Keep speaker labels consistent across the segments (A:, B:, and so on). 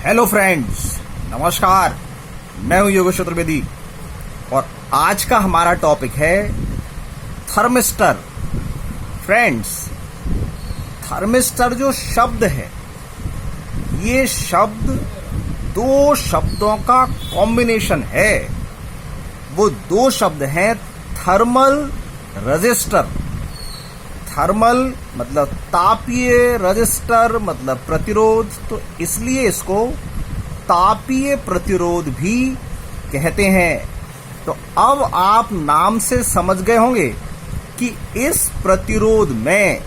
A: Hello friends, नमस्कार। मैं हूं योगेश चतुर्वेदी और आज का हमारा टॉपिक है थर्मिस्टर। फ्रेंड्स, थर्मिस्टर जो शब्द है, ये शब्द दो शब्दों का कॉम्बिनेशन है। वो दो शब्द हैं थर्मल रजिस्टर। थर्मल मतलब तापीय, रजिस्टर मतलब प्रतिरोध, तो इसलिए इसको तापीय प्रतिरोध भी कहते हैं। तो अब आप नाम से समझ गए होंगे कि इस प्रतिरोध में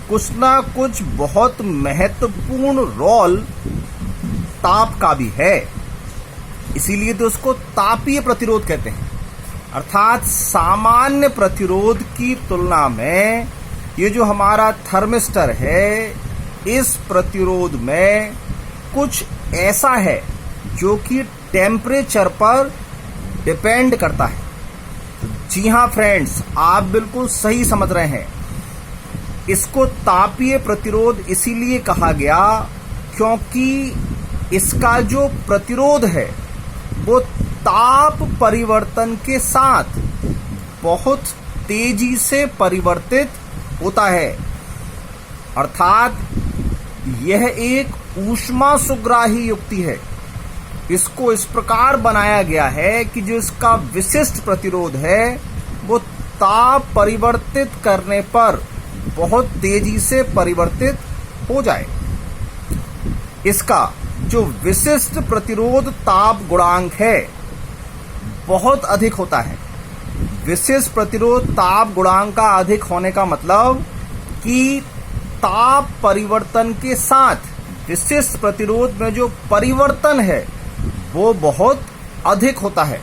A: कुछ ना कुछ बहुत महत्वपूर्ण रोल ताप का भी है, इसीलिए तो उसको तापीय प्रतिरोध कहते हैं। अर्थात सामान्य प्रतिरोध की तुलना में ये जो हमारा थर्मिस्टर है, इस प्रतिरोध में कुछ ऐसा है जो कि टेम्परेचर पर डिपेंड करता है। जी हाँ फ्रेंड्स, आप बिल्कुल सही समझ रहे हैं। इसको तापीय प्रतिरोध इसीलिए कहा गया क्योंकि इसका जो प्रतिरोध है वो ताप परिवर्तन के साथ बहुत तेजी से परिवर्तित होता है। अर्थात यह एक ऊष्मा सुग्राही युक्ति है। इसको इस प्रकार बनाया गया है कि जो इसका विशिष्ट प्रतिरोध है वो ताप परिवर्तित करने पर बहुत तेजी से परिवर्तित हो जाए। इसका जो विशिष्ट प्रतिरोध ताप गुणांक है बहुत अधिक होता है। विशिष्ट प्रतिरोध ताप गुणांक का अधिक होने का मतलब कि ताप परिवर्तन के साथ विशिष्ट प्रतिरोध में जो परिवर्तन है वो बहुत अधिक होता है।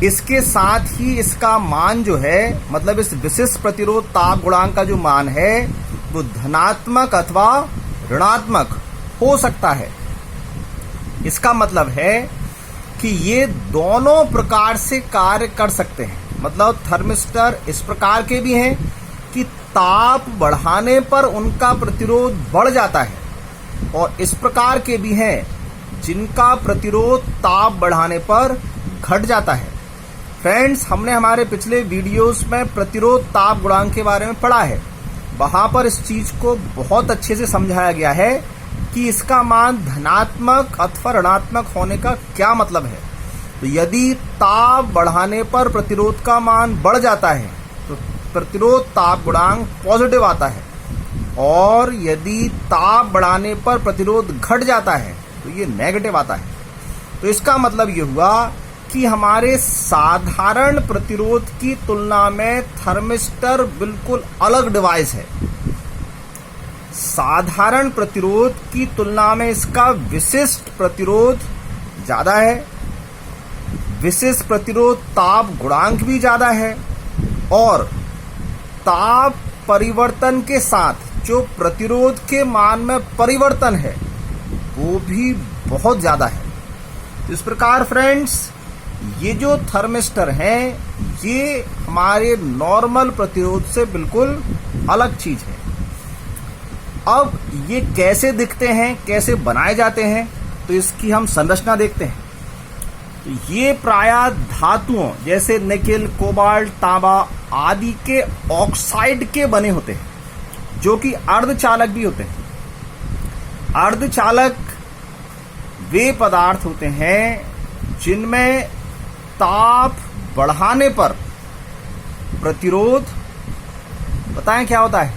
A: इसके साथ ही इसका मान जो है, मतलब इस विशिष्ट प्रतिरोध ताप गुणांक का जो मान है वो धनात्मक अथवा ऋणात्मक हो सकता है। इसका मतलब है कि ये दोनों प्रकार से कार्य कर सकते हैं। मतलब थर्मिस्टर इस प्रकार के भी हैं कि ताप बढ़ाने पर उनका प्रतिरोध बढ़ जाता है, और इस प्रकार के भी हैं जिनका प्रतिरोध ताप बढ़ाने पर घट जाता है। फ्रेंड्स, हमने हमारे पिछले वीडियोस में प्रतिरोध ताप गुणांक के बारे में पढ़ा है। वहां पर इस चीज को बहुत अच्छे से समझाया गया है कि इसका मान धनात्मक अथवा ऋणात्मक होने का क्या मतलब है। तो यदि ताप बढ़ाने पर प्रतिरोध का मान बढ़ जाता है तो प्रतिरोध ताप गुणांक पॉजिटिव आता है, और यदि ताप बढ़ाने पर प्रतिरोध घट जाता है तो ये नेगेटिव आता है। तो इसका मतलब ये हुआ कि हमारे साधारण प्रतिरोध की तुलना में थर्मिस्टर बिल्कुल अलग डिवाइस है। साधारण प्रतिरोध की तुलना में इसका विशिष्ट प्रतिरोध ज्यादा है। विशिष्ट प्रतिरोध ताप गुणांक भी ज्यादा है, और ताप परिवर्तन के साथ जो प्रतिरोध के मान में परिवर्तन है वो भी बहुत ज्यादा है। इस प्रकार फ्रेंड्स, ये जो थर्मिस्टर हैं ये हमारे नॉर्मल प्रतिरोध से बिल्कुल अलग चीज है। अब ये कैसे दिखते हैं, कैसे बनाए जाते हैं, तो इसकी हम संरचना देखते हैं। तो ये प्रायः धातुओं जैसे निकेल, कोबाल्ट, तांबा आदि के ऑक्साइड के बने होते हैं, जो कि अर्धचालक भी होते हैं। अर्धचालक वे पदार्थ होते हैं जिनमें ताप बढ़ाने पर प्रतिरोध, बताएं क्या होता है?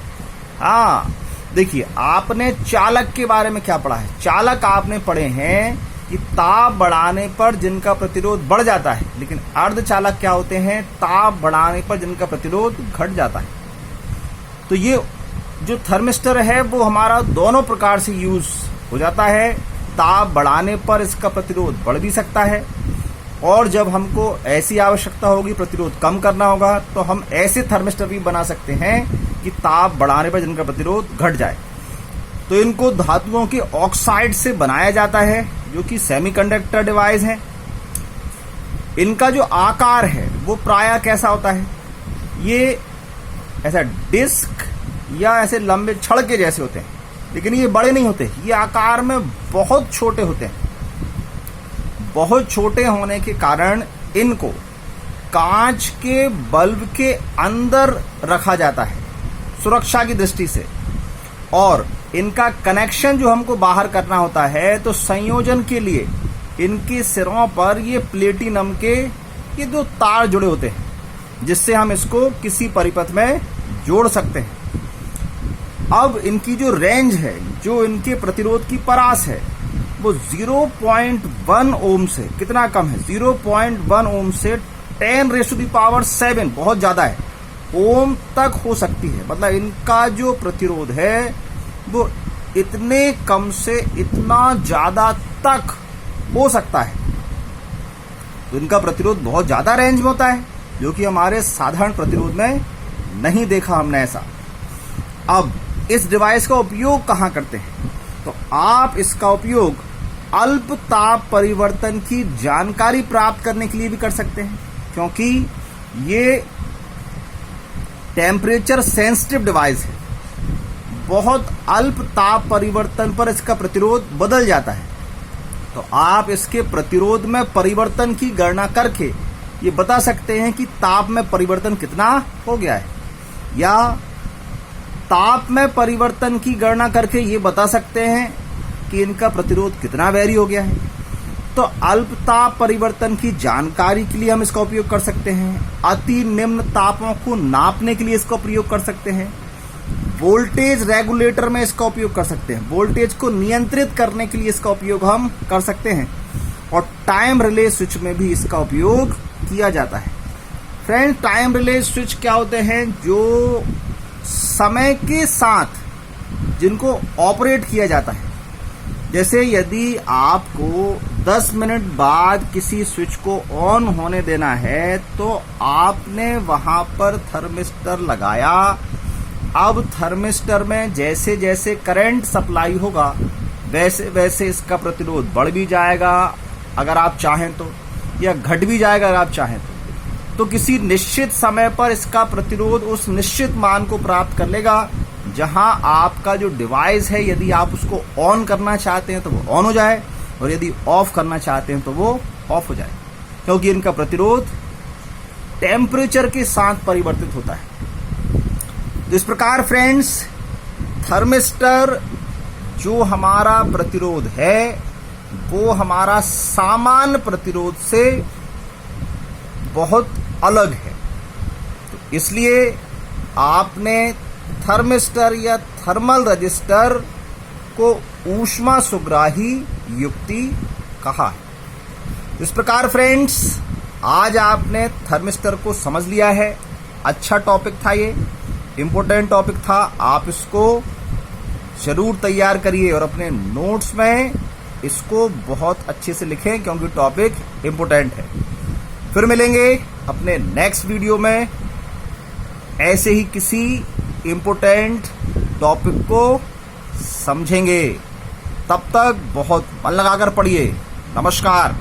A: हाँ, देखिए, आपने चालक के बारे में क्या पढ़ा है? चालक आपने पढ़े हैं कि ताप बढ़ाने पर जिनका प्रतिरोध बढ़ जाता है, लेकिन अर्धचालक क्या होते हैं? ताप बढ़ाने पर जिनका प्रतिरोध घट जाता है। तो ये जो थर्मिस्टर है वो हमारा दोनों प्रकार से यूज हो जाता है। ताप बढ़ाने पर इसका प्रतिरोध बढ़ भी सकता है, और जब हमको ऐसी आवश्यकता होगी, प्रतिरोध कम करना होगा, तो हम ऐसे थर्मिस्टर भी बना सकते हैं कि ताप बढ़ाने पर जिनका प्रतिरोध घट जाए। तो इनको धातुओं के ऑक्साइड से बनाया जाता है, जो कि सेमीकंडक्टर डिवाइस है। इनका जो आकार है वो प्रायः कैसा होता है? ये ऐसा डिस्क या ऐसे लंबे छड़ के जैसे होते हैं। लेकिन ये बड़े नहीं होते, ये आकार में बहुत छोटे होते हैं। बहुत छोटे होने के कारण इनको कांच के बल्ब के अंदर रखा जाता है सुरक्षा की दृष्टि से, और इनका कनेक्शन जो हमको बाहर करना होता है तो संयोजन के लिए इनके सिरों पर ये प्लेटिनम के ये दो तार जुड़े होते हैं, जिससे हम इसको किसी परिपथ में जोड़ सकते हैं। अब इनकी जो रेंज है, जो इनके प्रतिरोध की परास है, वो 0.1 ओम से कितना कम है, 0.1 ओम से 10⁻⁷ बहुत ज्यादा है, ओम तक हो सकती है। मतलब इनका जो प्रतिरोध है वो इतने कम से इतना ज्यादा तक हो सकता है। तो इनका प्रतिरोध बहुत ज्यादा रेंज में होता है, जो कि हमारे साधारण प्रतिरोध में नहीं देखा हमने ऐसा। अब इस डिवाइस का उपयोग कहां करते हैं, तो आप इसका उपयोग अल्प ताप परिवर्तन की जानकारी प्राप्त करने के लिए भी कर सकते हैं, क्योंकि ये टेम्परेचर सेंसिटिव डिवाइस है। बहुत अल्प ताप परिवर्तन पर इसका प्रतिरोध बदल जाता है। तो आप इसके प्रतिरोध में परिवर्तन की गणना करके ये बता सकते हैं कि ताप में परिवर्तन कितना हो गया है, या ताप में परिवर्तन की गणना करके ये बता सकते हैं कि इनका प्रतिरोध कितना वेरी हो गया है। तो अल्प ताप परिवर्तन की जानकारी के लिए हम इसका उपयोग कर सकते हैं। अति निम्न तापों को नापने के लिए इसका प्रयोग कर सकते हैं। वोल्टेज रेगुलेटर में इसका उपयोग कर सकते हैं। वोल्टेज को नियंत्रित करने के लिए इसका उपयोग हम कर सकते हैं, और टाइम रिले स्विच में भी इसका उपयोग किया जाता है। फ्रेंड, टाइम रिले स्विच क्या होते हैं, जो समय के साथ जिनको ऑपरेट किया जाता है। जैसे यदि आपको 10 मिनट बाद किसी स्विच को ऑन होने देना है, तो आपने वहां पर थर्मिस्टर लगाया। अब थर्मिस्टर में जैसे जैसे करंट सप्लाई होगा, वैसे वैसे इसका प्रतिरोध बढ़ भी जाएगा अगर आप चाहें तो, या घट भी जाएगा अगर आप चाहें तो किसी निश्चित समय पर इसका प्रतिरोध उस निश्चित मान को प्राप्त कर लेगा जहां आपका जो डिवाइस है, यदि आप उसको ऑन करना चाहते हैं तो वो ऑन हो जाए, और यदि ऑफ करना चाहते हैं तो वो ऑफ हो जाए, क्योंकि इनका प्रतिरोध टेम्परेचर के साथ परिवर्तित होता है। तो इस प्रकार फ्रेंड्स, थर्मिस्टर जो हमारा प्रतिरोध है वो हमारा सामान्य प्रतिरोध से बहुत अलग है। तो इसलिए आपने थर्मिस्टर या थर्मल रजिस्टर को ऊष्मा सुग्राही युक्ति कहा है। इस प्रकार फ्रेंड्स, आज आपने थर्मिस्टर को समझ लिया है। अच्छा टॉपिक था, ये इम्पोर्टेंट टॉपिक था। आप इसको जरूर तैयार करिए और अपने नोट्स में इसको बहुत अच्छे से लिखें, क्योंकि टॉपिक इम्पोर्टेंट है। फिर मिलेंगे अपने नेक्स्ट वीडियो में ऐसे ही किसी इम्पोर्टेंट टॉपिक को समझेंगे। तब तक बहुत मन लगाकर पढ़िए। नमस्कार।